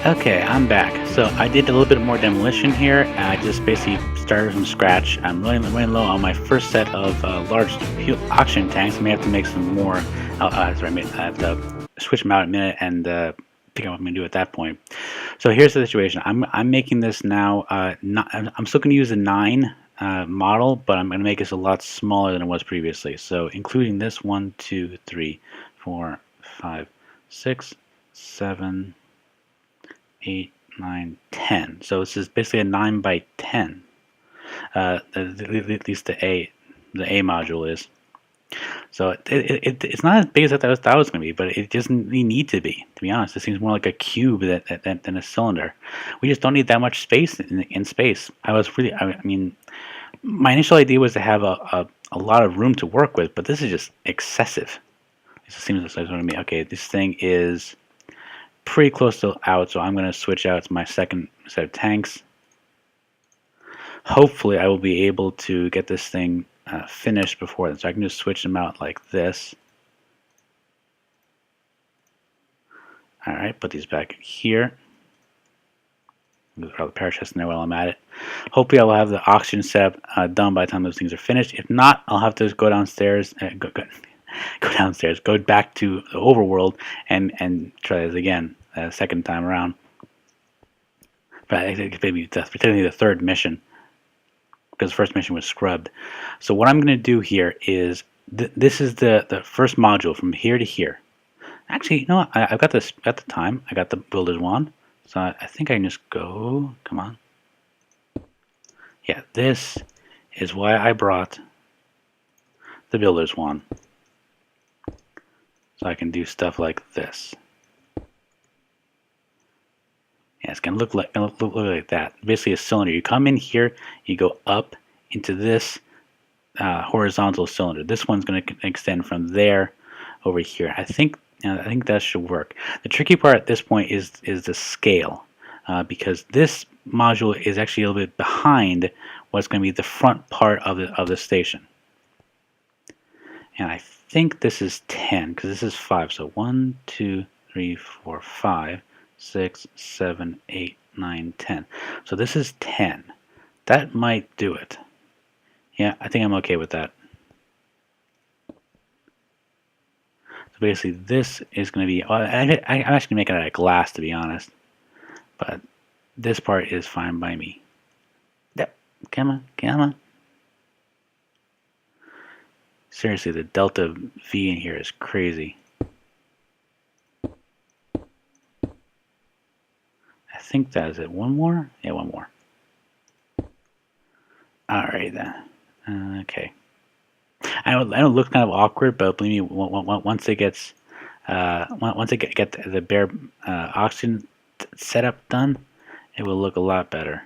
Okay, I'm back. So I did a little bit more demolition here. I just basically started from scratch. I'm running low on my first set of large oxygen tanks. I may have to make some more. Sorry, I have to switch them out in a minute and figure out what I'm going to do at that point. So here's the situation. I'm making this now. I'm still going to use a 9 model, but I'm going to make this a lot smaller than it was previously. So including this 1, 2, 3, 4, 5, 6, 7. 8, 9, 10. So this is basically a 9 by 10. At least the A module is. So it's not as big as I thought it was going to be, but it doesn't really need to be. To be honest, it seems more like a cube than a cylinder. We just don't need that much space in space. I mean, my initial idea was to have a lot of room to work with, but this is just excessive. It just seems like to me. Okay, this thing is pretty close to out, so I'm going to switch out to my second set of tanks. Hopefully I will be able to get this thing finished before then, so I can just switch them out like this. Alright, put these back here. Throw the parachutes in there while I'm at it. Hopefully I will have the oxygen setup done by the time those things are finished. If not, I'll have to go downstairs, go back to the overworld and try this again second time around. But I think maybe that's particularly the third mission, because the first mission was scrubbed. So what I'm going to do here is this is the first module from here to here. Actually, you know what? I've got this at the time. I got the builder's wand, so I think I can just go. Come on. Yeah, this is why I brought the builder's wand, so I can do stuff like this. Yeah, it's gonna look like that. Basically, a cylinder. You come in here, you go up into this horizontal cylinder. This one's going to extend from there over here. I think that should work. The tricky part at this point is the scale, because this module is actually a little bit behind what's going to be the front part of the station. And I think this is 10 because this is 5. So 1, 2, 3, 4, 5, 6, 7, 8, 9, 10. So this is 10. That might do it. Yeah, I think I'm okay with that. So basically this is going to be, I'm actually making it out of glass, to be honest. But this part is fine by me. Yep, come on, come on. Seriously, the delta V in here is crazy. I think that is it. One more? Yeah, one more. Alright then. Okay. I know it looks kind of awkward, but believe me, once it gets once I get the bare oxygen setup done, it will look a lot better.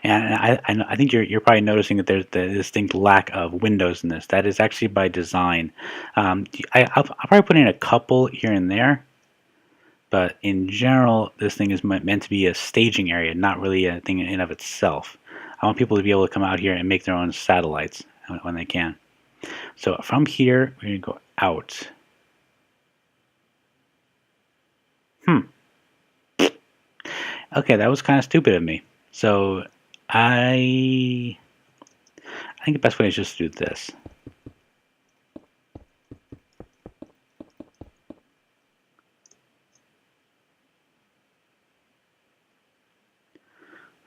And I think you're probably noticing that there's the distinct lack of windows in this. That is actually by design. I'll probably put in a couple here and there, but in general, this thing is meant to be a staging area, not really a thing in and of itself. I want people to be able to come out here and make their own satellites when they can. So from here, we're going to go out. Okay, that was kind of stupid of me. So I think the best way is just to do this.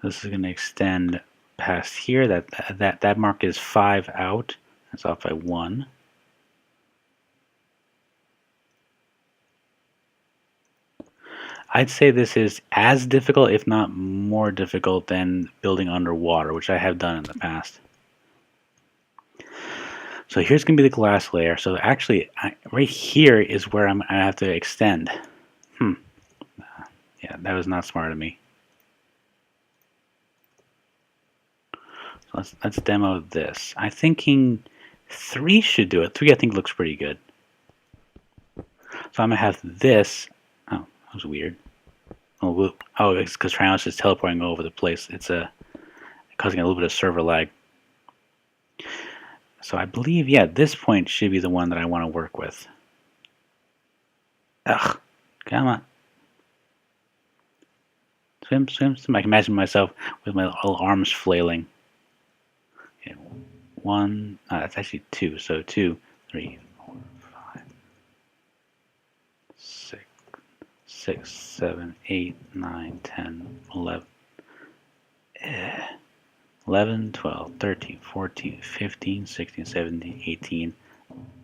This is going to extend past here. That mark is 5 out. That's off by 1. I'd say this is as difficult, if not more difficult, than building underwater, which I have done in the past. So here's going to be the glass layer. So actually, right here is where I have to extend. Yeah, that was not smart of me. So let's demo this. I'm thinking 3 should do it. 3 I think looks pretty good. So I'm going to have this. Oh, that was weird. Oh, it's because Triumph is teleporting all over the place. It's causing a little bit of server lag. So I believe, yeah, this point should be the one that I want to work with. Ugh, come on. Swim, swim, swim. I can imagine myself with my little arms flailing. Okay, one, that's actually two. So 2, 3, 4, 5, 6, 6, 7, 8, 9, 10, 11. 11, 12, 13, 14, 15, 16, 17, 18.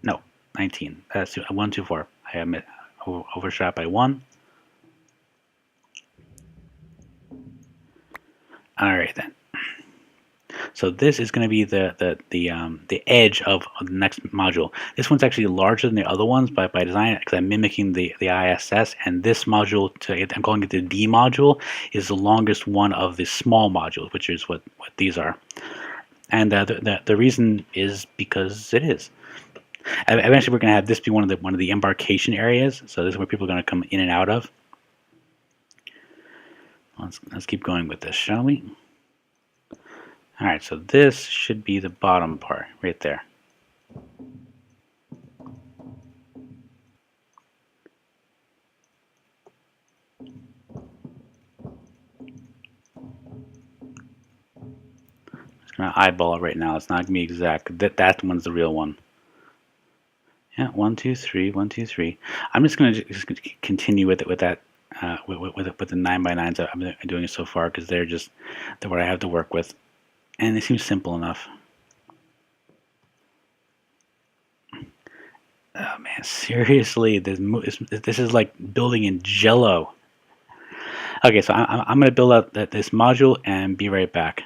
No, 19. That's one too far. I am overshot by 1. All right then. So this is going to be the edge of the next module. This one's actually larger than the other ones by design because I'm mimicking the ISS, and this module, I'm calling it the D module, is the longest one of the small modules, which is what these are. And the reason is because it is. Eventually, we're going to have this be one of the embarkation areas. So this is where people are going to come in and out of. Let's keep going with this, shall we? All right, so this should be the bottom part right there. Just gonna eyeball it right now. It's not gonna be exact. That one's the real one. Yeah, 1, 2, 3, 1, 2, 3. I'm just gonna continue with that with the 9x9s. I've been doing it so far because they're what I have to work with, and it seems simple enough. Oh man, seriously, this is like building in Jello. Okay, so I'm going to build out this module and be right back.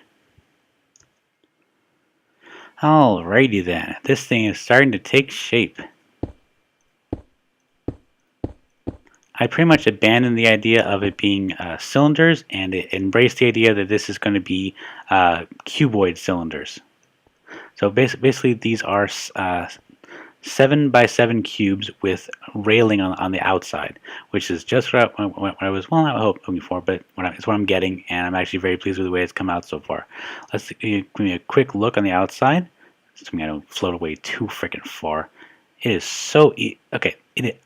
Alrighty then, this thing is starting to take shape. I pretty much abandoned the idea of it being cylinders and embraced the idea that this is going to be cuboid cylinders. So basically these are 7x7 cubes with railing on the outside, which is just what I was not hoping for, but it's what I'm getting, and I'm actually very pleased with the way it's come out so far. Let's give me a quick look on the outside. Assuming I don't float away too freaking far. It is so okay.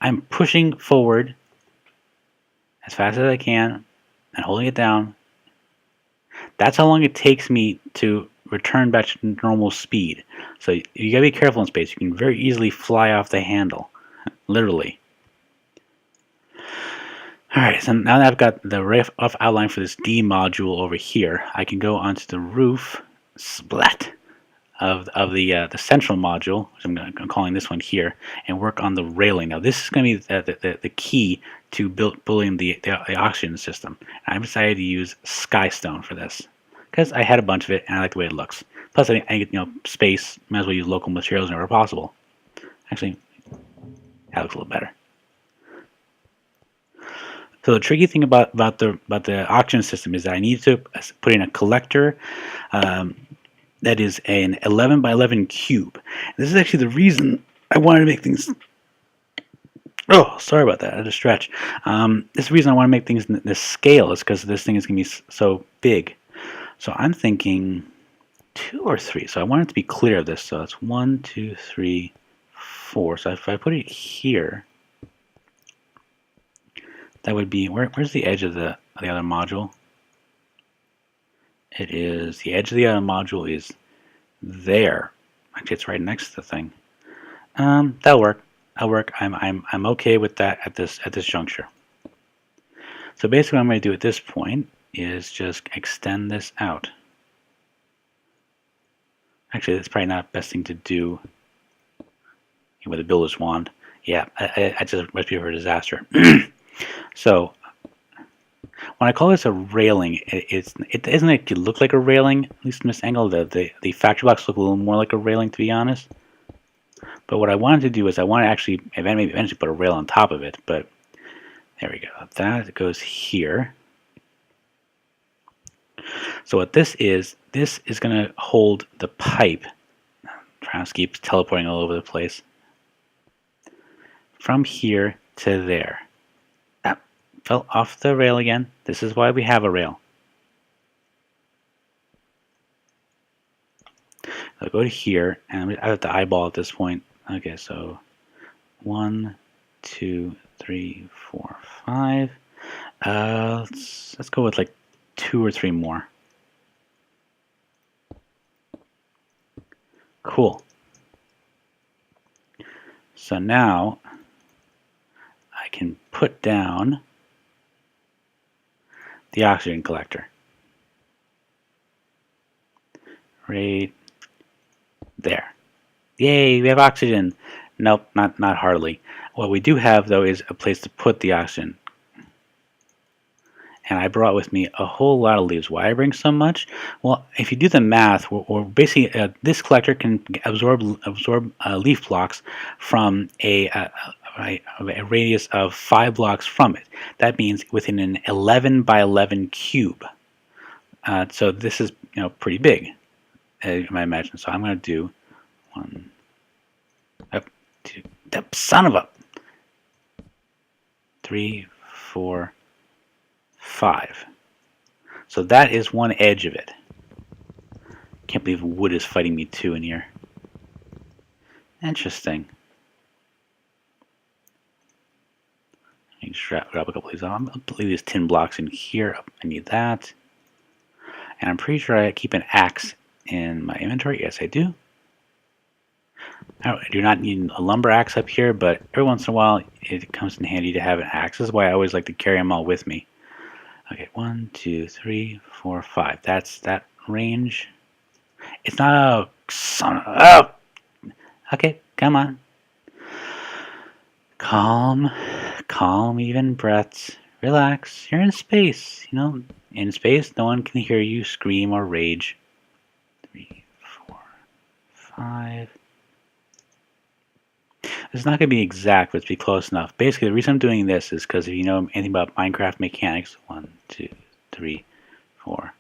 I'm pushing forward as fast as I can and holding it down. That's how long it takes me to return back to normal speed. So you gotta be careful in space. You can very easily fly off the handle, literally. Alright, so now that I've got the rough outline for this D module over here, I can go onto the roof, splat, of the central module, which I'm calling this one here, and work on the railing. Now this is going to be the key to building the oxygen system. And I've decided to use skystone for this because I had a bunch of it and I like the way it looks. Plus, I get space. Might as well use local materials whenever possible. Actually, that looks a little better. So the tricky thing about the oxygen system is that I need to put in a collector. That is an 11x11 cube. This is actually the reason I wanted to make things. Oh, sorry about that. I had to stretch. This is the reason I want to make things in this scale is because this thing is going to be so big. So I'm thinking 2 or 3. So I want it to be clear of this. So it's 1, 2, 3, 4. So if I put it here, that would be where's the edge of the other module? It is the edge of the other module is there. Actually, it's right next to the thing. That'll work. I'm okay with that at this juncture. So basically, what I'm going to do at this point is just extend this out. Actually, that's probably not the best thing to do with a builder's wand. Yeah, I just recipe for disaster. So when I call this a railing, it doesn't actually look like a railing, at least from this angle. The factory blocks look a little more like a railing, to be honest. But what I wanted to do is I want to actually maybe eventually put a rail on top of it. But there we go. That goes here. So what this is going to hold the pipe. Travis keeps teleporting all over the place. From here to there. Fell off the rail again. This is why we have a rail. I'll go to here, and I have to eyeball at this point. Okay, so 1, 2, 3, 4, 5. Let's go with like 2 or 3 more. Cool. So now I can put down the oxygen collector right there. Yay, we have oxygen. Nope, not hardly. What we do have though is a place to put the oxygen. And I brought with me a whole lot of leaves. Why I bring so much? Well, if you do the math, we're basically this collector can absorb leaf blocks from a radius of 5 blocks from it. That means within an 11 by 11 cube. So this is pretty big, you might imagine. So I'm going to do 1, up, 2, son of a 3, 4, 5. So that is one edge of it. Can't believe wood is fighting me too in here. Interesting. I can grab a couple of these. I'm going to leave these tin blocks in here. I need that. And I'm pretty sure I keep an axe in my inventory. Yes, I do. I do not need a lumber axe up here, but every once in a while it comes in handy to have an axe. This is why I always like to carry them all with me. Okay, 1, 2, 3, 4, 5. That's that range. It's not a son of oh. Okay, come on. Calm, even breaths. Relax. You're in space. In space, no one can hear you scream or rage. 3, 4, 5. It's not going to be exact, but it's be close enough. Basically, the reason I'm doing this is because if you know anything about Minecraft mechanics, 1, 2, 3, 4,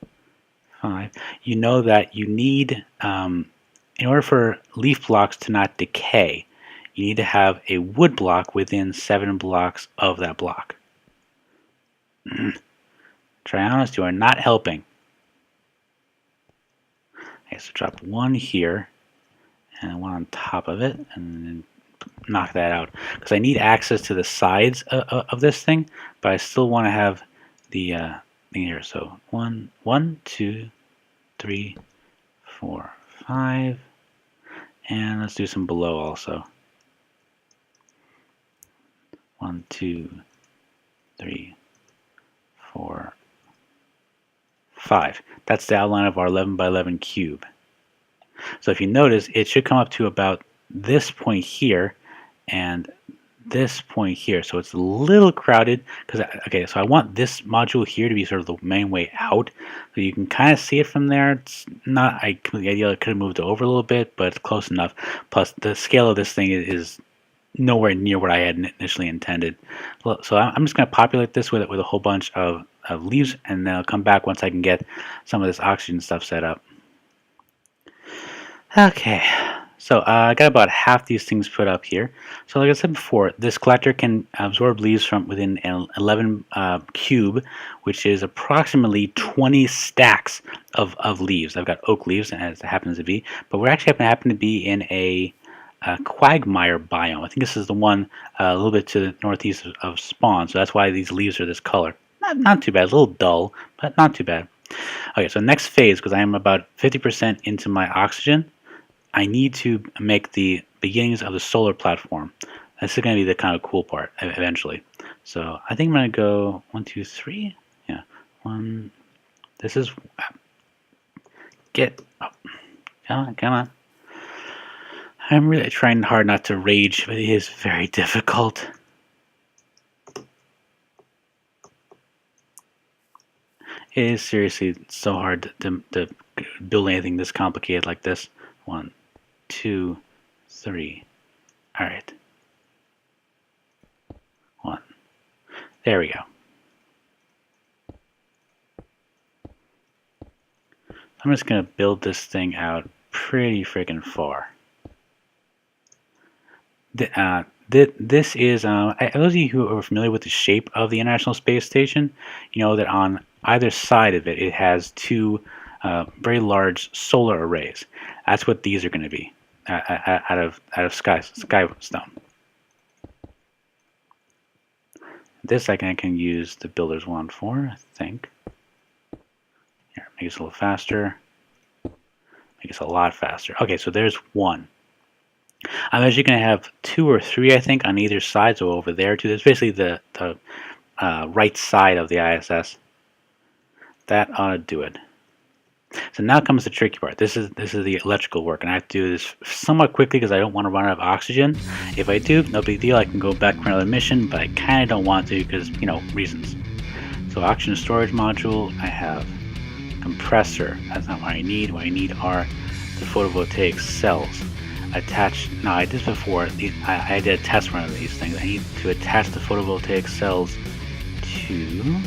5, you know that you need, in order for leaf blocks to not decay, you need to have a wood block within 7 blocks of that block. Trionis, you are not helping. Okay, so drop 1 here, and 1 on top of it, and then knock that out, because I need access to the sides of this thing, but I still want to have the thing here. So 1, 2, 3, 4, 5, and let's do some below also. 1, 2, 3, 4, 5. That's the outline of our 11 by 11 cube. So if you notice, it should come up to about this point here and this point here. So it's a little crowded because, okay, so I want this module here to be sort of the main way out. So you can kind of see it from there. It's not ideal. I could have moved it over a little bit, but it's close enough. Plus, the scale of this thing is nowhere near what I had initially intended. So I'm just going to populate this with a whole bunch of leaves, and then I'll come back once I can get some of this oxygen stuff set up. Okay, so I got about half these things put up here. So like I said before, this collector can absorb leaves from within an 11 cube, which is approximately 20 stacks of leaves. I've got oak leaves, as it happens to be, but we're actually happen to be in a quagmire biome. I think this is the one a little bit to the northeast of spawn, so that's why these leaves are this color. Not too bad, a little dull, but not too bad. Okay, so next phase, because I am about 50% into my oxygen, I need to make the beginnings of the solar platform. This is going to be the kind of cool part eventually. So I think I'm going to go 1, 2, 3. Yeah, 1. This is get up. Come on. I'm really trying hard not to rage, but it is very difficult. It is seriously so hard to build anything this complicated like this. 1, 2, 3. All right. 1. There we go. I'm just going to build this thing out pretty freaking far. This is, those of you who are familiar with the shape of the International Space Station, you know that on either side of it, it has 2 very large solar arrays. That's what these are going to be out of skystone. This I can use the builder's wand for, I think. Here, make this a little faster. Make this a lot faster. Okay, so there's one. I'm actually going to have 2 or 3, I think, on either side, so over there too. There's basically the right side of the ISS. That ought to do it. So now comes the tricky part. This is the electrical work, and I have to do this somewhat quickly because I don't want to run out of oxygen. If I do, no big deal. I can go back for another mission, but I kind of don't want to because, you know, reasons. So oxygen storage module, I have compressor. That's not what I need. What I need are the photovoltaic cells. Attach. Now I did this before. I did a test run of these things. I need to attach the photovoltaic cells to